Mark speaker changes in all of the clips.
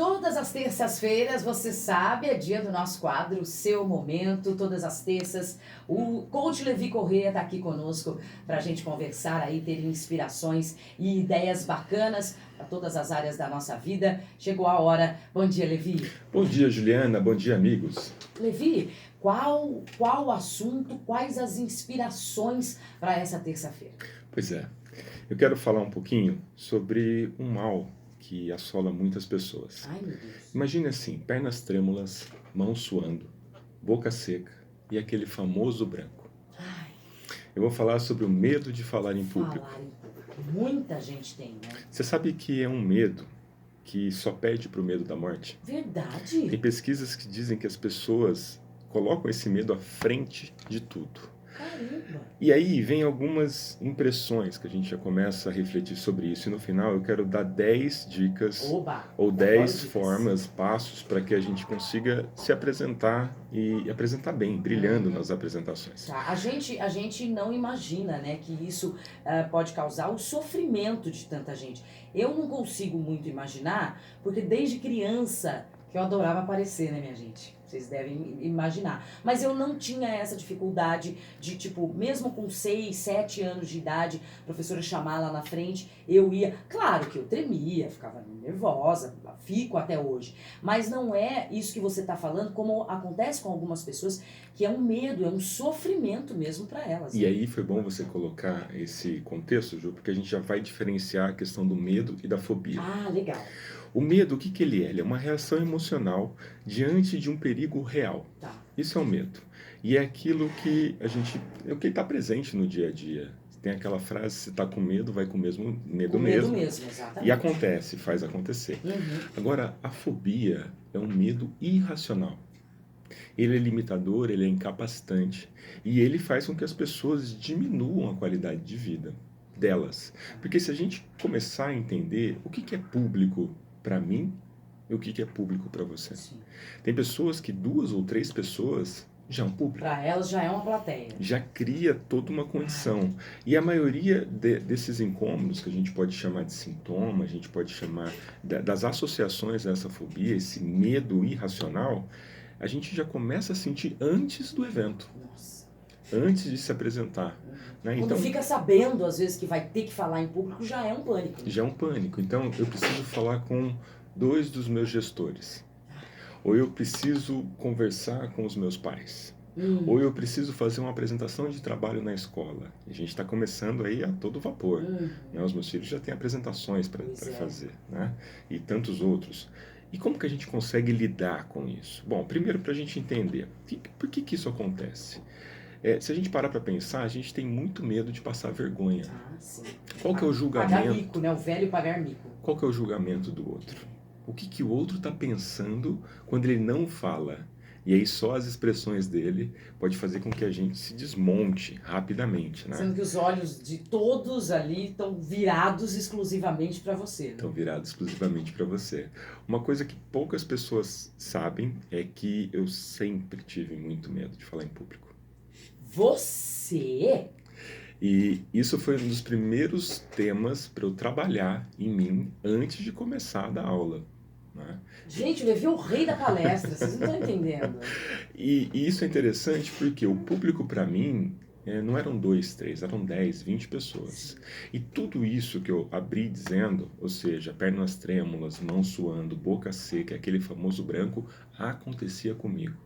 Speaker 1: Todas as terças-feiras, você sabe, é dia do nosso quadro, Seu Momento. Todas as terças, o coach Levi Corrêa está aqui conosco para a gente conversar aí, ter inspirações e ideias bacanas para todas as áreas da nossa vida. Chegou a hora. Bom dia, Levi.
Speaker 2: Bom dia, Juliana. Bom dia, amigos.
Speaker 1: Levi, qual o assunto, quais as inspirações para essa terça-feira?
Speaker 2: Pois é, eu quero falar um pouquinho sobre um mal que assola muitas pessoas.
Speaker 1: Ai, meu Deus.
Speaker 2: Imagine assim, pernas trêmulas, mãos suando, boca seca e aquele famoso branco.
Speaker 1: Ai,
Speaker 2: Eu vou falar sobre o medo de falar em público.
Speaker 1: falar em público. Muita gente tem, né?
Speaker 2: Você sabe que é um medo que só perde para o medo da morte?
Speaker 1: Verdade.
Speaker 2: Tem pesquisas que dizem que as pessoas colocam esse medo à frente de tudo.
Speaker 1: Caramba.
Speaker 2: E aí vem algumas impressões que a gente já começa a refletir sobre isso. E no final eu quero dar 10 dicas
Speaker 1: Oba,
Speaker 2: ou
Speaker 1: eu
Speaker 2: 10
Speaker 1: adoro dicas.
Speaker 2: formas, passos para que a gente consiga se apresentar e apresentar bem, brilhando nas apresentações.
Speaker 1: Tá, a gente não imagina, né, que isso pode causar o sofrimento de tanta gente. Eu não consigo muito imaginar, porque desde criança que eu adorava aparecer, né, minha gente? Vocês devem imaginar. Mas eu não tinha essa dificuldade de, tipo, mesmo com 6, 7 anos de idade, a professora chamar lá na frente, eu ia... Claro que eu tremia, ficava nervosa, fico até hoje. Mas não é isso que você está falando, como acontece com algumas pessoas, que é um medo, é um sofrimento mesmo para elas.
Speaker 2: E aí foi bom você colocar esse contexto, Ju, porque a gente já vai diferenciar a questão do medo e da fobia.
Speaker 1: Ah, legal.
Speaker 2: O medo, o que ele é? Ele é uma reação emocional diante de um perigo real.
Speaker 1: Tá.
Speaker 2: Isso é o medo. E é aquilo que é o que está presente no dia a dia. Tem aquela frase, se está com medo, vai com o mesmo medo
Speaker 1: Com medo
Speaker 2: mesmo.
Speaker 1: mesmo, exatamente.
Speaker 2: E acontece, faz acontecer.
Speaker 1: Uhum.
Speaker 2: Agora, a fobia é um medo irracional. Ele é limitador, ele é incapacitante. E ele faz com que as pessoas diminuam a qualidade de vida delas. Porque se a gente começar a entender o que é público para mim e o que é público para você.
Speaker 1: Sim.
Speaker 2: Tem pessoas que 2 ou 3 pessoas já é um público.
Speaker 1: Para elas já é uma plateia.
Speaker 2: Já cria toda uma condição. E a maioria desses incômodos, que a gente pode chamar de sintoma, a gente pode chamar das associações a essa fobia, esse medo irracional, a gente já começa a sentir antes do evento,
Speaker 1: Nossa.
Speaker 2: antes de se apresentar. Né?
Speaker 1: Quando
Speaker 2: Então,
Speaker 1: fica sabendo, às vezes, que vai ter que falar em público, já é um pânico.
Speaker 2: já é um pânico. Então, eu preciso falar com 2 dos meus gestores. Ou eu preciso conversar com os meus pais. Ou eu preciso fazer uma apresentação de trabalho na escola. A gente está começando aí a todo vapor. Né? Os meus filhos já têm apresentações para fazer. Né? E tantos outros. E como que a gente consegue lidar com isso? Bom, primeiro para a gente entender. Por que isso acontece? Se a gente parar para pensar, a gente tem muito medo de passar vergonha.
Speaker 1: Ah, sim.
Speaker 2: Qual que é o julgamento?
Speaker 1: Pagar mico, né? O velho pagar mico.
Speaker 2: Qual que é o julgamento do outro? O que o outro está pensando quando ele não fala? E aí só as expressões dele pode fazer com que a gente se desmonte rapidamente, né?
Speaker 1: Sendo que os olhos de todos ali estão virados exclusivamente para você. Né?
Speaker 2: Estão virados exclusivamente para você. Uma coisa que poucas pessoas sabem é que eu sempre tive muito medo de falar em público.
Speaker 1: Você?
Speaker 2: E isso foi um dos primeiros temas para eu trabalhar em mim antes de começar a dar aula. Né?
Speaker 1: Gente, o Levi é o rei da palestra, vocês não estão entendendo.
Speaker 2: E isso é interessante porque o público para mim não eram 2, 3, eram 10, 20 pessoas. E tudo isso que eu abri dizendo, ou seja, pernas trêmulas, mãos suando, boca seca, aquele famoso branco, acontecia comigo.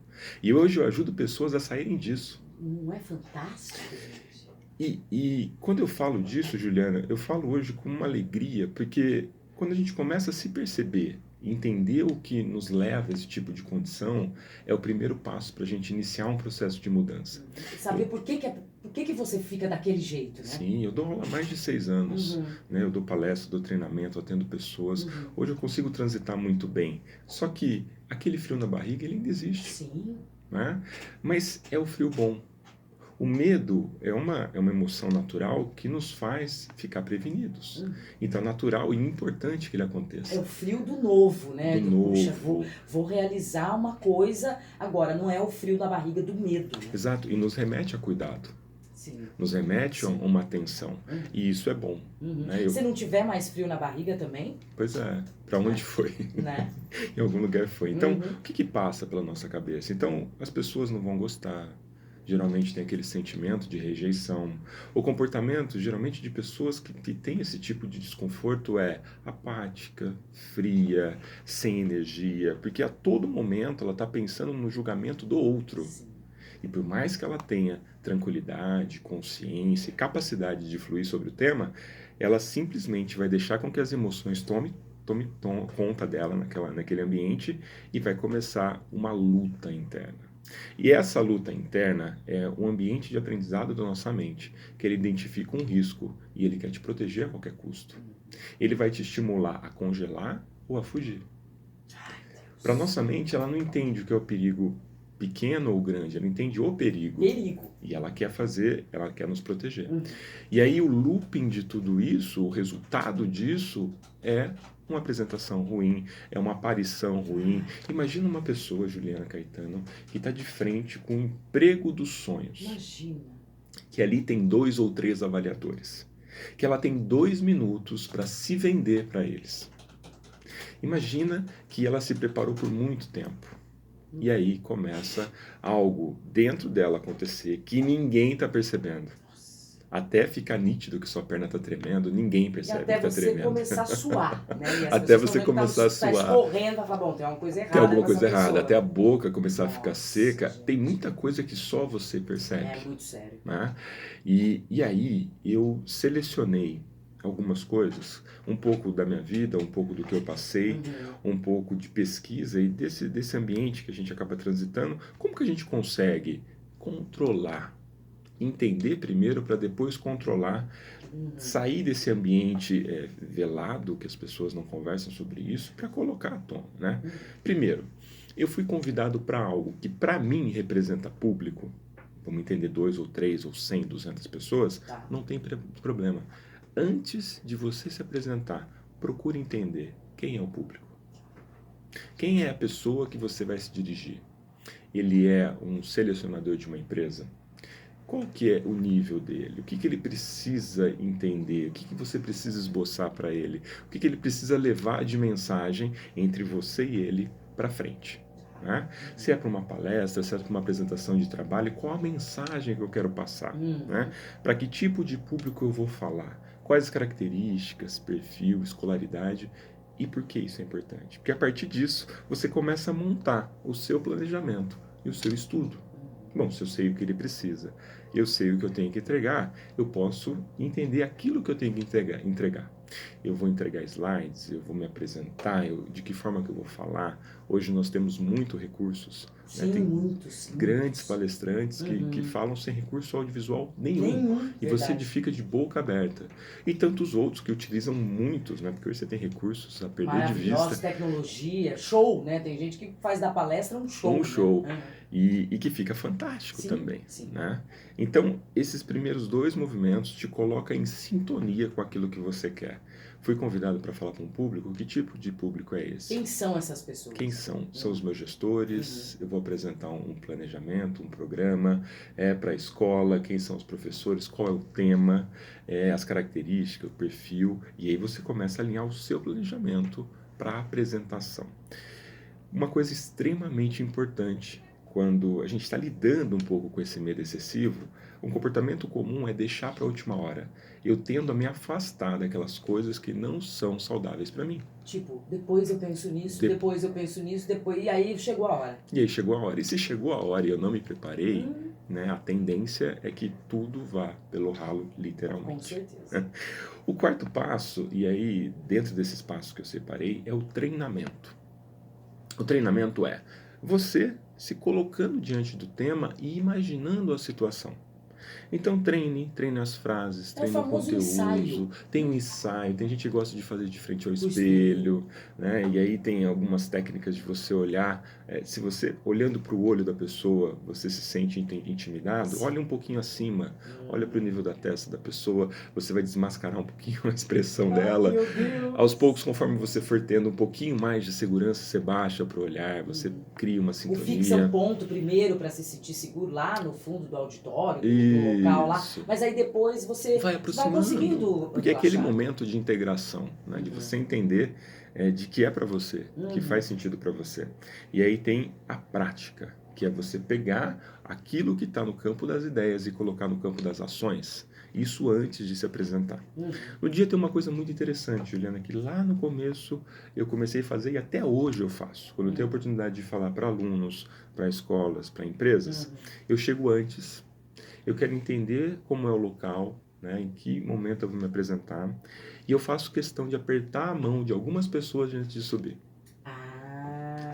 Speaker 2: E hoje eu ajudo pessoas a saírem disso.
Speaker 1: Não é fantástico, gente?
Speaker 2: E quando eu falo disso, Juliana, eu falo hoje com uma alegria, porque quando a gente começa a se perceber, entender o que nos leva a esse tipo de condição, é o primeiro passo para a gente iniciar um processo de mudança.
Speaker 1: Saber por que você fica daquele jeito, né?
Speaker 2: Sim, eu dou aula há mais de 6 anos, né? Eu dou palestra, dou treinamento, atendo pessoas. Hoje eu consigo transitar muito bem. Só que aquele frio na barriga, ele ainda existe.
Speaker 1: Sim.
Speaker 2: Né? Mas é o frio bom. O medo é uma emoção natural que nos faz ficar prevenidos. Então é natural e importante que ele aconteça.
Speaker 1: É o frio do novo, né?
Speaker 2: Do novo.
Speaker 1: Puxa, vou realizar uma coisa, agora não é o frio da barriga do medo. Né?
Speaker 2: Exato, e nos remete a cuidado.
Speaker 1: Sim.
Speaker 2: Nos remete a uma atenção. E isso é bom. Né?
Speaker 1: Se não tiver mais frio na barriga também...
Speaker 2: Pois é, para onde foi?
Speaker 1: Né?
Speaker 2: Em algum lugar foi. Então,
Speaker 1: Uhum.
Speaker 2: o que que passa pela nossa cabeça? Então, as pessoas não vão gostar. Geralmente tem aquele sentimento de rejeição. O comportamento, geralmente, de pessoas que têm esse tipo de desconforto é apática, fria, sem energia, porque a todo momento ela está pensando no julgamento do outro.
Speaker 1: Sim.
Speaker 2: E por mais que ela tenha tranquilidade, consciência e capacidade de fluir sobre o tema, ela simplesmente vai deixar com que as emoções tome conta dela naquele ambiente e vai começar uma luta interna. E essa luta interna é um ambiente de aprendizado da nossa mente, que ele identifica um risco e ele quer te proteger a qualquer custo. Ele vai te estimular a congelar ou a fugir. Para nossa mente, ela não entende o que é o perigo pequeno ou grande, ela entende o perigo.
Speaker 1: Perigo.
Speaker 2: E ela quer nos proteger.
Speaker 1: Uhum.
Speaker 2: E aí o looping de tudo isso, o resultado disso é uma apresentação ruim, é uma aparição ruim. Imagina uma pessoa, Juliana Caetano, que está de frente com o emprego dos sonhos.
Speaker 1: Imagina.
Speaker 2: Que ali tem 2 ou 3 avaliadores. Que ela tem 2 minutos para se vender para eles. Imagina que ela se preparou por muito tempo. E aí começa algo dentro dela acontecer que ninguém está percebendo. Até ficar nítido que sua perna está tremendo, ninguém percebe que está tremendo.
Speaker 1: E até você começar a suar, né? E as
Speaker 2: Até
Speaker 1: pessoas
Speaker 2: você começar a suar.
Speaker 1: Tá escorrendo, vai falar, bom, tem alguma coisa errada.
Speaker 2: Tem alguma
Speaker 1: com
Speaker 2: coisa
Speaker 1: essa
Speaker 2: errada,
Speaker 1: pessoa.
Speaker 2: até a boca começar a ficar
Speaker 1: Nossa,
Speaker 2: seca.
Speaker 1: gente.
Speaker 2: Tem muita coisa que só você percebe.
Speaker 1: É muito sério.
Speaker 2: Né? E aí eu selecionei algumas coisas, um pouco da minha vida, um pouco do que eu passei, um pouco de pesquisa e desse ambiente que a gente acaba transitando. Como que a gente consegue controlar? Entender primeiro para depois controlar, sair desse ambiente velado, que as pessoas não conversam sobre isso, para colocar à tona, né? Primeiro, eu fui convidado para algo que para mim representa público, vamos entender 2 ou 3 ou 100, 200 pessoas,
Speaker 1: Tá.
Speaker 2: não tem problema. Antes de você se apresentar, procure entender quem é o público. Quem é a pessoa que você vai se dirigir? Ele é um selecionador de uma empresa? Qual que é o nível dele? O que que ele precisa entender? O que que você precisa esboçar para ele? O que que ele precisa levar de mensagem entre você e ele para frente? Né? Se é para uma palestra, se é para uma apresentação de trabalho, qual a mensagem que eu quero passar? Né? Para que tipo de público eu vou falar? Quais características, perfil, escolaridade e por que isso é importante? Porque a partir disso você começa a montar o seu planejamento e o seu estudo. Bom, se eu sei o que ele precisa, eu sei o que eu tenho que entregar, eu posso entender aquilo que eu tenho que entregar. Eu vou entregar slides, eu vou me apresentar, de que forma que eu vou falar. Hoje nós temos muitos recursos.
Speaker 1: Sim,
Speaker 2: né? Tem
Speaker 1: muitos.
Speaker 2: grandes palestrantes que falam sem recurso audiovisual nenhum. E você
Speaker 1: Verdade.
Speaker 2: fica de boca aberta. E tantos outros que utilizam muitos, né? Porque hoje você tem recursos a perder de
Speaker 1: Maravilhosa
Speaker 2: vista.
Speaker 1: tecnologia, show, né? Tem gente que faz da palestra um show.
Speaker 2: Um show.
Speaker 1: Né?
Speaker 2: E que fica fantástico
Speaker 1: Sim,
Speaker 2: também.
Speaker 1: sim.
Speaker 2: Né? Então, esses primeiros 2 movimentos te colocam em sintonia com aquilo que você quer. Fui convidado para falar com o público. Que tipo de público é esse?
Speaker 1: Quem são essas pessoas?
Speaker 2: Quem são? São os meus gestores, eu vou apresentar um planejamento, um programa, para a escola, quem são os professores, qual é o tema, as características, o perfil, e aí você começa a alinhar o seu planejamento para a apresentação. Uma coisa extremamente importante, quando a gente está lidando um pouco com esse medo excessivo, um comportamento comum é deixar para a última hora. Eu tendo a me afastar daquelas coisas que não são saudáveis para mim.
Speaker 1: Tipo, depois eu penso nisso, depois eu penso nisso, e aí chegou a hora.
Speaker 2: E aí chegou a hora. E se chegou a hora e eu não me preparei, né, a tendência é que tudo vá pelo ralo, literalmente.
Speaker 1: Com certeza.
Speaker 2: O quarto passo, e aí dentro desses passos que eu separei, é o treinamento. O treinamento é você se colocando diante do tema e imaginando a situação. Então treine as frases, treine o conteúdo,
Speaker 1: ensaio.
Speaker 2: tem um ensaio, tem gente que gosta de fazer de frente ao espelho, né? E aí tem algumas técnicas de você olhar, se você, olhando para o olho da pessoa, você se sente intimidado, olha um pouquinho acima, olha para o nível da testa da pessoa, você vai desmascarar um pouquinho a expressão dela.
Speaker 1: Meu Deus.
Speaker 2: Aos poucos, conforme você for tendo um pouquinho mais de segurança, você baixa para o olhar, você cria uma sintonia.
Speaker 1: Fixa um ponto primeiro para se sentir seguro lá no fundo do auditório. no local lá.
Speaker 2: Isso.
Speaker 1: Mas aí depois você
Speaker 2: Vai
Speaker 1: vai
Speaker 2: aproximando.
Speaker 1: conseguindo
Speaker 2: Porque é aquele
Speaker 1: relaxar.
Speaker 2: momento de integração, né? De você entender de que é para você, que faz sentido para você. E aí tem a prática, que é você pegar aquilo que está no campo das ideias e colocar no campo das ações. Isso antes de se apresentar. No dia tem uma coisa muito interessante, Juliana, que lá no começo eu comecei a fazer e até hoje eu faço. Quando eu tenho a oportunidade de falar para alunos, para escolas, para empresas, eu chego antes, eu quero entender como é o local, né, em que momento eu vou me apresentar, e eu faço questão de apertar a mão de algumas pessoas antes de subir,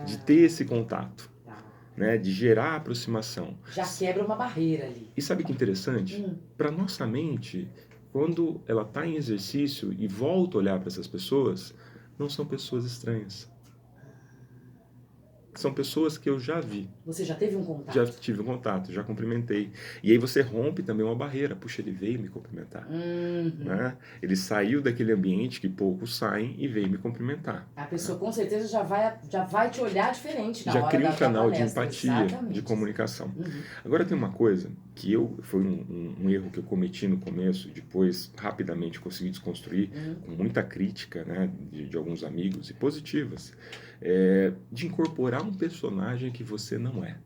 Speaker 2: de ter esse contato,
Speaker 1: Tá.
Speaker 2: né, de gerar aproximação.
Speaker 1: Já quebra uma barreira ali.
Speaker 2: E sabe que interessante? Para nossa mente, quando ela está em exercício e volta a olhar para essas pessoas, não são pessoas estranhas. São pessoas que eu já vi.
Speaker 1: Você já teve um contato?
Speaker 2: Já tive um contato, já cumprimentei. E aí você rompe também uma barreira. Puxa, ele veio me cumprimentar. Né? Ele saiu daquele ambiente que poucos saem e veio me cumprimentar.
Speaker 1: A pessoa com certeza já vai te olhar diferente na
Speaker 2: já
Speaker 1: hora
Speaker 2: cria
Speaker 1: da
Speaker 2: um canal de
Speaker 1: palestra.
Speaker 2: empatia,
Speaker 1: Exatamente.
Speaker 2: de comunicação. Agora tem uma coisa que foi um erro que eu cometi no começo, depois rapidamente consegui desconstruir, com muita crítica, né, de alguns amigos e positivas, de incorporar um personagem que você não é.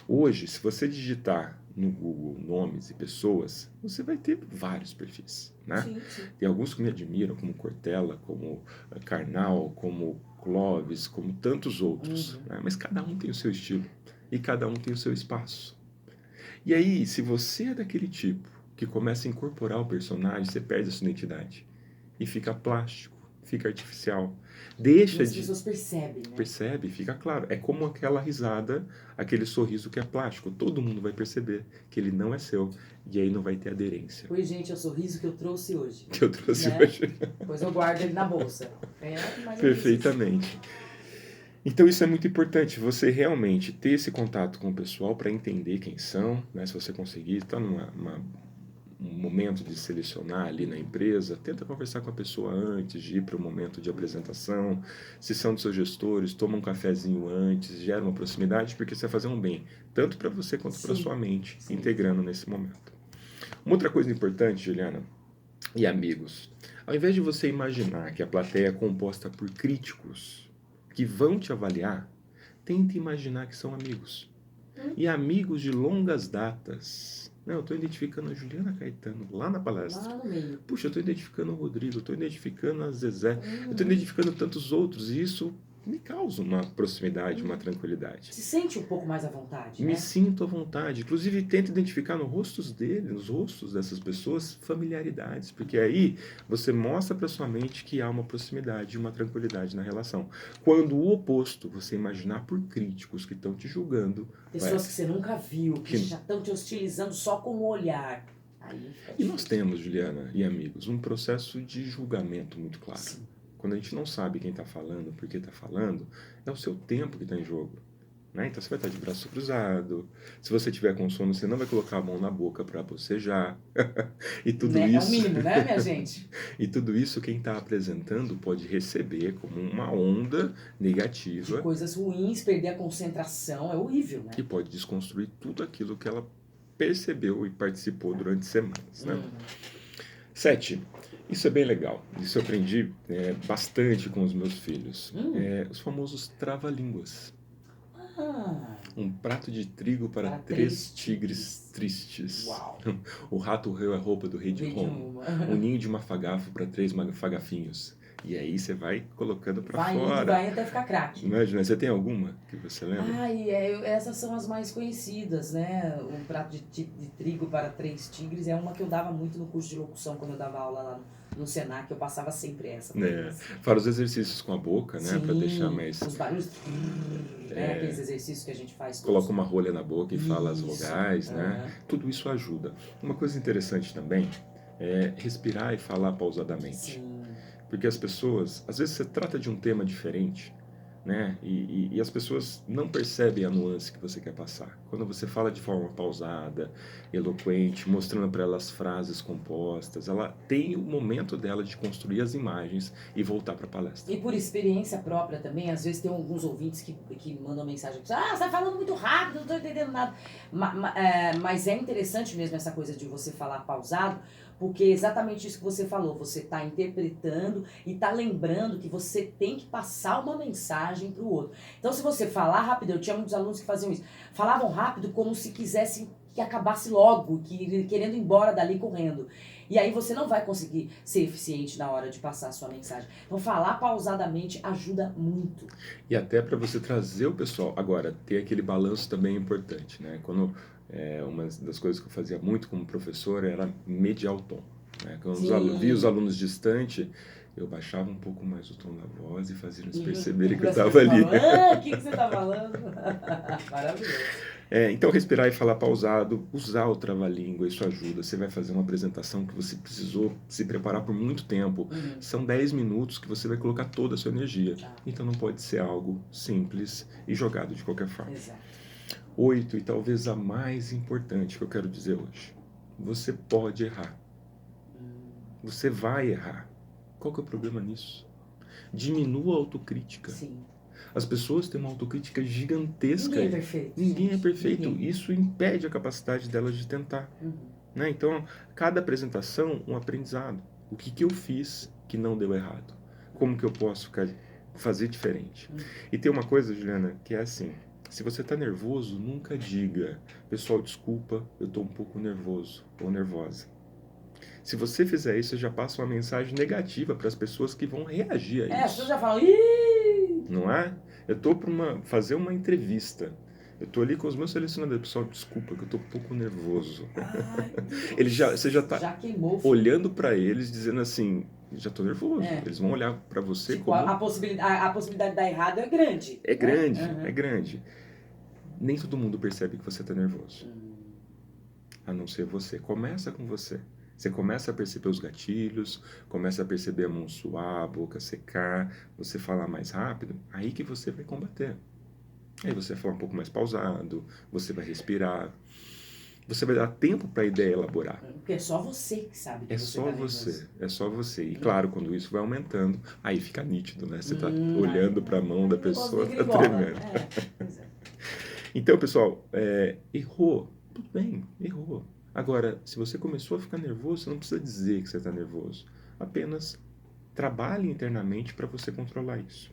Speaker 2: Hoje, se você digitar no Google nomes e pessoas, você vai ter vários perfis, né?
Speaker 1: Sim.
Speaker 2: Tem alguns que me admiram, como Cortella, como Karnal, como Clóvis, como tantos outros, né? Mas cada um tem o seu estilo e cada um tem o seu espaço. E aí, se você é daquele tipo que começa a incorporar o personagem, você perde a sua identidade e fica plástico, fica artificial. Deixa
Speaker 1: As
Speaker 2: de...
Speaker 1: pessoas percebem, né?
Speaker 2: Percebe, fica claro. É como aquela risada, aquele sorriso que é plástico. Todo mundo vai perceber que ele não é seu e aí não vai ter aderência.
Speaker 1: Pois, gente, é o sorriso que eu trouxe hoje.
Speaker 2: Que eu trouxe
Speaker 1: né?
Speaker 2: hoje.
Speaker 1: Depois eu guardo ele na bolsa. Mas
Speaker 2: Perfeitamente. Então isso é muito importante, você realmente ter esse contato com o pessoal para entender quem são, né? Se você conseguir, está um momento de selecionar ali na empresa, tenta conversar com a pessoa antes de ir para o momento de apresentação. Se são dos seus gestores, toma um cafezinho antes, gera uma proximidade, porque você vai fazer um bem, tanto para você quanto para sua mente, integrando nesse momento. Uma outra coisa importante, Juliana, e amigos, ao invés de você imaginar que a plateia é composta por críticos que vão te avaliar, tente imaginar que são amigos. E amigos de longas datas. Não, eu estou identificando a Juliana Caetano lá na palestra.
Speaker 1: Lá no meio.
Speaker 2: Puxa, eu estou identificando o Rodrigo, eu estou identificando a Zezé, eu estou identificando tantos outros, e isso me causa uma proximidade, uma tranquilidade.
Speaker 1: Se sente um pouco mais à vontade,
Speaker 2: Me
Speaker 1: né?
Speaker 2: sinto à vontade. Inclusive, tento identificar nos rostos nos rostos dessas pessoas, familiaridades, porque aí você mostra para sua mente que há uma proximidade, uma tranquilidade na relação. Quando o oposto, você imaginar por críticos que estão te julgando,
Speaker 1: pessoas que você nunca viu, que já estão te hostilizando só com o olhar. Aí
Speaker 2: e nós temos, Juliana e amigos, um processo de julgamento muito claro.
Speaker 1: Sim.
Speaker 2: Quando a gente não sabe quem está falando, por que está falando, é o seu tempo que está em jogo. Né? Então você vai estar de braço cruzado. Se você tiver com sono, você não vai colocar a mão na boca para bocejar. E tudo
Speaker 1: né?
Speaker 2: isso.
Speaker 1: É o mínimo, né, minha gente?
Speaker 2: E tudo isso quem está apresentando pode receber como uma onda negativa.
Speaker 1: De coisas ruins, perder a concentração, é horrível, né?
Speaker 2: Que pode desconstruir tudo aquilo que ela percebeu e participou durante semanas. Né? 7. Isso é bem legal. Isso eu aprendi bastante com os meus filhos. Os famosos trava-línguas. Um prato de trigo para 3 tigres tristes.
Speaker 1: Uau.
Speaker 2: O rato roeu a roupa do rei de Roma. Um ninho de mafagafo para 3 fagafinhos. E aí você vai colocando para fora.
Speaker 1: Vai até ficar craque.
Speaker 2: Imagina, você tem alguma que você lembra?
Speaker 1: Essas são as mais conhecidas, né? O prato de trigo para 3 tigres é uma que eu dava muito no curso de locução, quando eu dava aula lá no Senac, eu passava sempre essa.
Speaker 2: Para os exercícios com a boca, né? Para deixar mais...
Speaker 1: Os barulhos, aqueles exercícios que a gente faz.
Speaker 2: Coloca uma rolha na boca e fala as vogais, né? Tudo isso ajuda. Uma coisa interessante também é respirar e falar pausadamente.
Speaker 1: Sim.
Speaker 2: Porque as pessoas, às vezes você trata de um tema diferente, né? E as pessoas não percebem a nuance que você quer passar. Quando você fala de forma pausada, eloquente, mostrando para elas frases compostas, ela tem o momento dela de construir as imagens e voltar para a palestra.
Speaker 1: E por experiência própria também, às vezes tem alguns ouvintes que mandam mensagem, você tá falando muito rápido, não tô entendendo nada. Mas é interessante mesmo essa coisa de você falar pausado, porque é exatamente isso que você falou, você tá interpretando e tá lembrando que você tem que passar uma mensagem pro outro. Então se você falar rápido, eu tinha muitos alunos que faziam isso, falavam rápido como se quisessem que acabasse logo, querendo ir embora dali correndo. E aí você não vai conseguir ser eficiente na hora de passar a sua mensagem. Então falar pausadamente ajuda muito.
Speaker 2: E até para você trazer o pessoal. Agora, ter aquele balanço também é importante, né? Quando uma das coisas que eu fazia muito como professor era mediar o tom, né? Quando via os alunos distantes, eu baixava um pouco mais o tom da voz e fazia eles perceberem que eu estava ali.
Speaker 1: O que você está falando? Maravilhoso.
Speaker 2: Então, respirar e falar pausado, usar o trava-língua, isso ajuda. Você vai fazer uma apresentação que você precisou se preparar por muito tempo. São 10 minutos que você vai colocar toda a sua energia. Então, não pode ser algo simples e jogado de qualquer forma.
Speaker 1: Exato.
Speaker 2: 8, e talvez a mais importante que eu quero dizer hoje. Você pode errar. Você vai errar. Qual que é o problema nisso? Diminua a autocrítica.
Speaker 1: Sim.
Speaker 2: As pessoas têm uma autocrítica gigantesca.
Speaker 1: Ninguém é perfeito.
Speaker 2: Ninguém é perfeito.
Speaker 1: Ninguém.
Speaker 2: Isso impede a capacidade delas de tentar. Né? Então, cada apresentação, um aprendizado. O que eu fiz que não deu errado? Como que eu posso fazer diferente? E tem uma coisa, Juliana, que é assim. Se você está nervoso, nunca diga: pessoal, desculpa, eu estou um pouco nervoso ou nervosa. Se você fizer isso, você já passa uma mensagem negativa para as pessoas que vão reagir a isso.
Speaker 1: As pessoas já falam, ih!
Speaker 2: Não é? Eu estou para fazer uma entrevista. Eu estou ali com os meus selecionadores. Pessoal, desculpa, que eu estou um pouco nervoso. Você já está olhando para eles, dizendo assim, já estou nervoso. Eles vão olhar para você
Speaker 1: tipo,
Speaker 2: como...
Speaker 1: a possibilidade de dar errado é grande.
Speaker 2: É grande, é grande. Nem todo mundo percebe que você está nervoso. A não ser você. Começa com você. Você começa a perceber os gatilhos, começa a perceber a mão suar, a boca secar, você falar mais rápido, aí que você vai combater. Aí você vai falar um pouco mais pausado, você vai respirar, você vai dar tempo para a ideia elaborar.
Speaker 1: Porque é só você que sabe que você tá nervoso.
Speaker 2: É só você. E claro, quando isso vai aumentando, aí fica nítido, né? Você está olhando para a mão da pessoa, está tremendo. Então, pessoal, errou, tudo bem, errou. Agora, se você começou a ficar nervoso, você não precisa dizer que você está nervoso. Apenas trabalhe internamente para você controlar isso.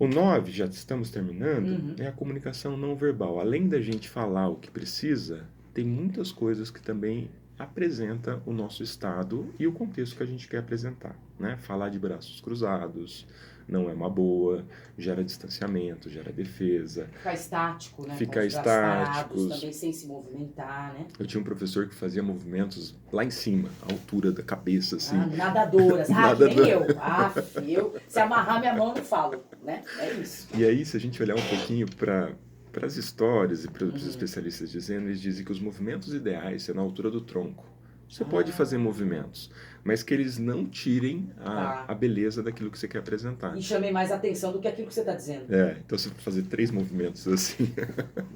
Speaker 2: O 9, já estamos terminando, é a comunicação não verbal. Além da gente falar o que precisa, tem muitas coisas que também apresentam o nosso estado e o contexto que a gente quer apresentar. Né? Falar de braços cruzados não é uma boa, gera distanciamento, gera defesa.
Speaker 1: Ficar estático, né?
Speaker 2: Ficar estáticos.
Speaker 1: Também sem se movimentar, né?
Speaker 2: Eu tinha um professor que fazia movimentos lá em cima, à altura da cabeça, assim.
Speaker 1: Nadadoras. Nem eu. Se amarrar minha mão, não falo, né? É isso.
Speaker 2: E aí, se a gente olhar um pouquinho para as histórias e para os especialistas dizendo, eles dizem que os movimentos ideais são na altura do tronco. Você pode fazer movimentos, mas que eles não tirem a beleza daquilo que você quer apresentar.
Speaker 1: E chamem mais atenção do que aquilo que você está dizendo.
Speaker 2: Então você pode fazer 3 movimentos assim.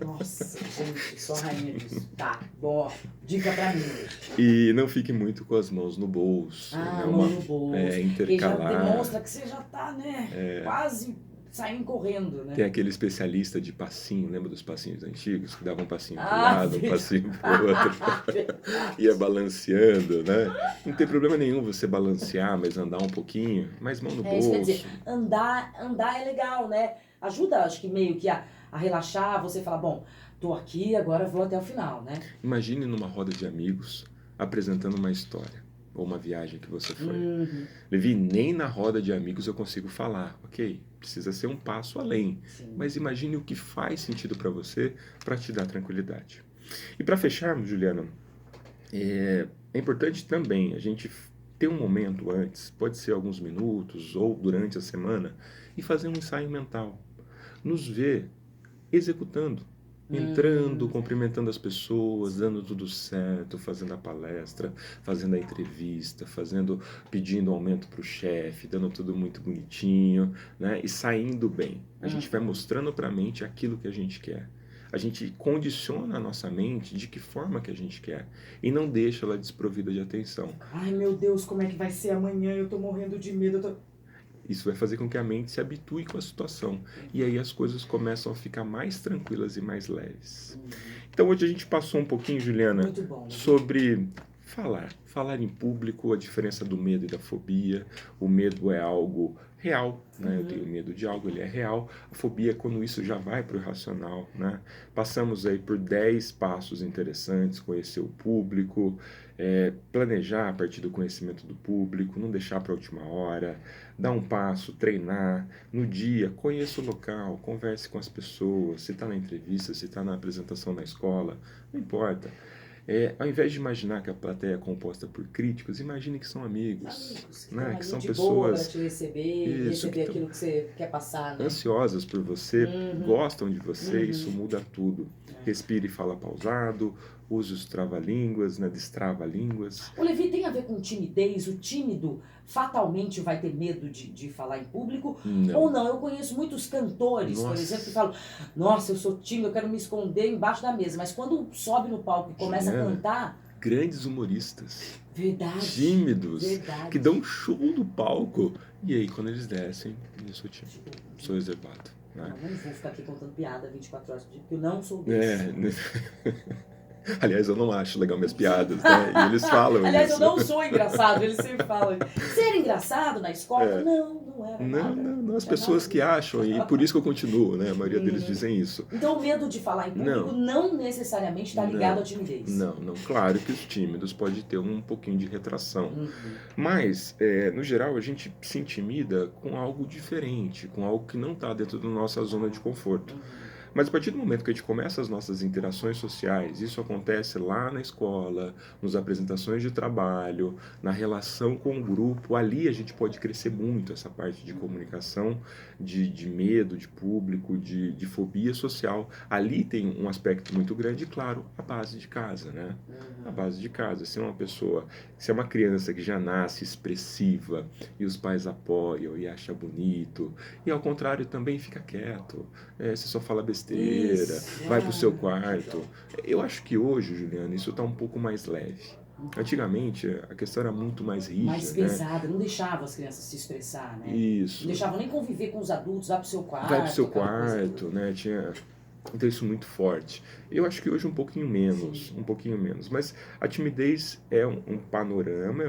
Speaker 1: Nossa, gente, sou rainha disso. Tá, boa. Dica pra mim hoje.
Speaker 2: E não fique muito com as mãos no bolso.
Speaker 1: Mão no bolso.
Speaker 2: Intercalar.
Speaker 1: Que já demonstra que você já tá, né, quase saindo correndo, né?
Speaker 2: Tem aquele especialista de passinho, lembra dos passinhos antigos? Que davam um passinho pro lado, um passinho pro outro. Ia balanceando, né? Não tem problema nenhum você balancear, mas andar um pouquinho, mais mão no bolso.
Speaker 1: Isso quer dizer, andar é legal, né? Ajuda, acho que meio que a relaxar, você fala, bom, tô aqui, agora vou até o final, né?
Speaker 2: Imagine numa roda de amigos apresentando uma história. Ou uma viagem que você foi. Levi, nem na roda de amigos eu consigo falar. Ok, precisa ser um passo além.
Speaker 1: Sim.
Speaker 2: Mas imagine o que faz sentido para você, para te dar tranquilidade. E para fecharmos, Juliana, é importante também a gente ter um momento antes, pode ser alguns minutos ou durante a semana, e fazer um ensaio mental. Nos ver executando. Entrando, cumprimentando as pessoas, dando tudo certo, fazendo a palestra, fazendo a entrevista, pedindo aumento para o chefe, dando tudo muito bonitinho, né? E saindo bem. A gente vai mostrando para a mente aquilo que a gente quer. A gente condiciona a nossa mente de que forma que a gente quer e não deixa ela desprovida de atenção.
Speaker 1: Ai, meu Deus, como é que vai ser amanhã? Eu tô morrendo de medo.
Speaker 2: Isso vai fazer com que a mente se habitue com a situação. E aí as coisas começam a ficar mais tranquilas e mais leves. Então hoje a gente passou um pouquinho, Juliana,
Speaker 1: Muito bom,
Speaker 2: sobre falar em público, a diferença do medo e da fobia. O medo é algo real, né? Eu tenho medo de algo, ele é real. A fobia é quando isso já vai para o irracional, né? Passamos aí por 10 passos interessantes: conhecer o público, planejar a partir do conhecimento do público, não deixar para a última hora, dar um passo, treinar. No dia, conheça o local, converse com as pessoas, se está na entrevista, se está na apresentação na escola, não importa. Ao invés de imaginar que a plateia é composta por críticos, imagine que são amigos, né? Que são
Speaker 1: de
Speaker 2: pessoas
Speaker 1: boa para te receber, receber aquilo que você quer passar, né?
Speaker 2: Ansiosas por você, gostam de você, isso muda tudo. Respire e fala pausado, use os trava-línguas, né? Destrava-línguas.
Speaker 1: O Levi, tem a ver com timidez? O tímido fatalmente vai ter medo de falar em público?
Speaker 2: Não.
Speaker 1: Ou não? Eu conheço muitos cantores, por exemplo, que falam: nossa, eu sou tímido, eu quero me esconder embaixo da mesa. Mas quando sobe no palco e começa a cantar...
Speaker 2: Grandes humoristas.
Speaker 1: Verdade.
Speaker 2: Tímidos.
Speaker 1: Verdade.
Speaker 2: Que dão um show no palco. E aí, quando eles descem, eu sou tímido. Sou reservado. Né?
Speaker 1: Não vou ficar aqui contando piada 24 horas por dia, porque eu não sou desse.
Speaker 2: Aliás, eu não acho legal minhas piadas, né? E eles falam
Speaker 1: Aliás,
Speaker 2: isso.
Speaker 1: eu não sou engraçado, eles sempre falam. Você era engraçado na escola? Não era nada.
Speaker 2: Não, as pessoas que acham, e por isso que eu continuo, né? A maioria deles dizem isso.
Speaker 1: Então o medo de falar em público não necessariamente está ligado à timidez.
Speaker 2: Não. Claro que os tímidos podem ter um pouquinho de retração. Mas, no geral, a gente se intimida com algo diferente, com algo que não está dentro da nossa zona de conforto. Mas a partir do momento que a gente começa as nossas interações sociais, isso acontece lá na escola, nas apresentações de trabalho, na relação com o grupo, ali a gente pode crescer muito essa parte de comunicação, de medo de público, de fobia social. Ali tem um aspecto muito grande, e claro, a base de casa, né? A base de casa. Se é uma criança que já nasce expressiva e os pais apoiam e acha bonito, e ao contrário também fica quieto, você só fala besteira, vai pro seu quarto. Eu acho que hoje, Juliana, isso está um pouco mais leve. Antigamente, a questão era muito mais rígida.
Speaker 1: Mais pesada, não deixava as crianças se expressar, né?
Speaker 2: Isso.
Speaker 1: Não deixavam nem conviver com os adultos, vai pro seu quarto.
Speaker 2: Vai pro seu quarto, né? Então isso muito forte. Eu acho que hoje um pouquinho menos. Mas a timidez é um panorama,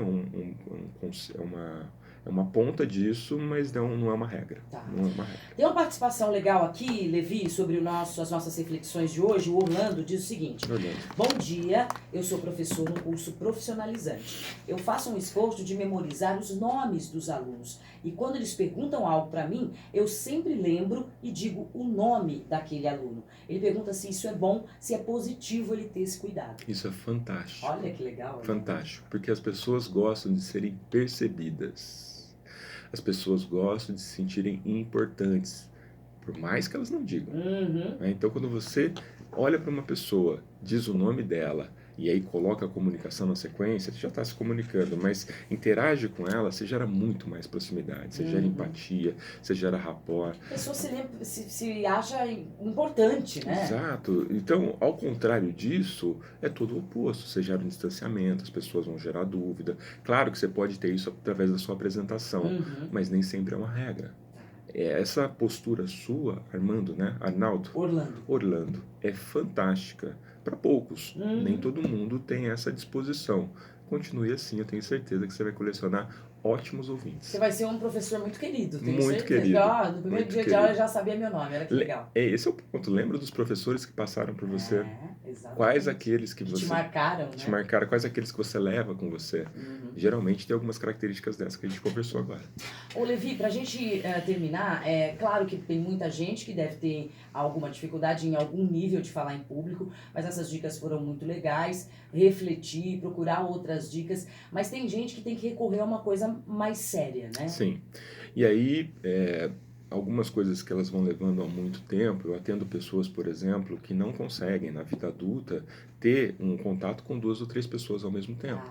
Speaker 2: é uma ponta disso, mas não é uma regra.
Speaker 1: Tá.
Speaker 2: Não é uma regra.
Speaker 1: Tem uma participação legal aqui, Levi, sobre as nossas reflexões de hoje. O Orlando diz o seguinte: bom dia, eu sou professor no curso profissionalizante. Eu faço um esforço de memorizar os nomes dos alunos. E quando eles perguntam algo para mim, eu sempre lembro e digo o nome daquele aluno. Ele pergunta se isso é bom, se é positivo ele ter esse cuidado.
Speaker 2: Isso é fantástico.
Speaker 1: Olha que legal.
Speaker 2: Fantástico, né? Porque as pessoas gostam de serem percebidas. As pessoas gostam de se sentirem importantes, por mais que elas não digam. Então, quando você olha para uma pessoa, diz o nome dela, e aí coloca a comunicação na sequência, você já está se comunicando, mas interage com ela, você gera muito mais proximidade, você gera empatia, você gera rapport.
Speaker 1: A pessoa se acha importante, né?
Speaker 2: Exato. Então, ao contrário disso, é todo o oposto. Você gera um distanciamento, as pessoas vão gerar dúvida. Claro que você pode ter isso através da sua apresentação, mas nem sempre é uma regra. Essa postura sua, Arnaldo? Orlando, é fantástica. Para poucos, nem todo mundo tem essa disposição. Continue assim, eu tenho certeza que você vai colecionar ótimos ouvintes.
Speaker 1: Você vai ser um professor muito querido, tenho
Speaker 2: muito
Speaker 1: certeza.
Speaker 2: Querido.
Speaker 1: No primeiro dia de aula eu já sabia meu nome, olha que legal.
Speaker 2: Esse é o ponto. Lembra dos professores que passaram por você?
Speaker 1: Exatamente.
Speaker 2: Quais aqueles que você...
Speaker 1: te marcaram, né?
Speaker 2: Te marcaram, quais aqueles que você leva com você? Geralmente tem algumas características dessas que a gente conversou agora.
Speaker 1: Ô Levi, pra gente terminar, é claro que tem muita gente que deve ter alguma dificuldade em algum nível de falar em público, mas essas dicas foram muito legais, refletir, procurar outras dicas, mas tem gente que tem que recorrer a uma coisa mais séria, né?
Speaker 2: Sim. E aí, algumas coisas que elas vão levando há muito tempo. Eu atendo pessoas, por exemplo, que não conseguem, na vida adulta, ter um contato com 2 ou 3 pessoas ao mesmo tempo.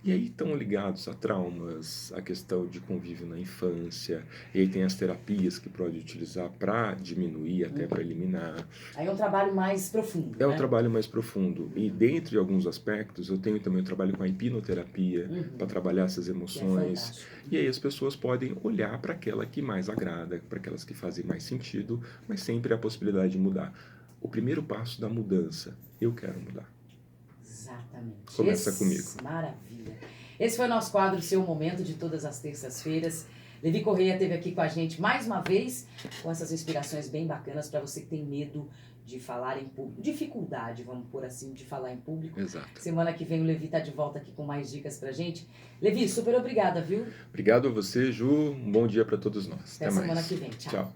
Speaker 2: E aí estão ligados a traumas, a questão de convívio na infância, e aí tem as terapias que pode utilizar para diminuir, até para eliminar.
Speaker 1: Aí é um trabalho mais profundo,
Speaker 2: É
Speaker 1: né?
Speaker 2: um trabalho mais profundo. E dentre alguns aspectos, eu tenho também o trabalho com a hipnoterapia, para trabalhar essas emoções.
Speaker 1: fantástico.
Speaker 2: E aí as pessoas podem olhar para aquela que mais agrada, para aquelas que fazem mais sentido, mas sempre há a possibilidade de mudar. O primeiro passo da mudança, eu quero mudar.
Speaker 1: Exatamente.
Speaker 2: Começa comigo.
Speaker 1: Maravilha. Esse foi o nosso quadro Seu Momento, de todas as terças-feiras. Levi Correia esteve aqui com a gente mais uma vez, com essas inspirações bem bacanas para você que tem medo de falar em público. Dificuldade, vamos pôr assim, de falar em público.
Speaker 2: Exato.
Speaker 1: Semana que vem o Levi tá de volta aqui com mais dicas pra gente. Levi, super obrigada, viu?
Speaker 2: Obrigado a você, Ju. Um bom dia para todos nós.
Speaker 1: Até semana que vem. Tchau.
Speaker 2: Tchau.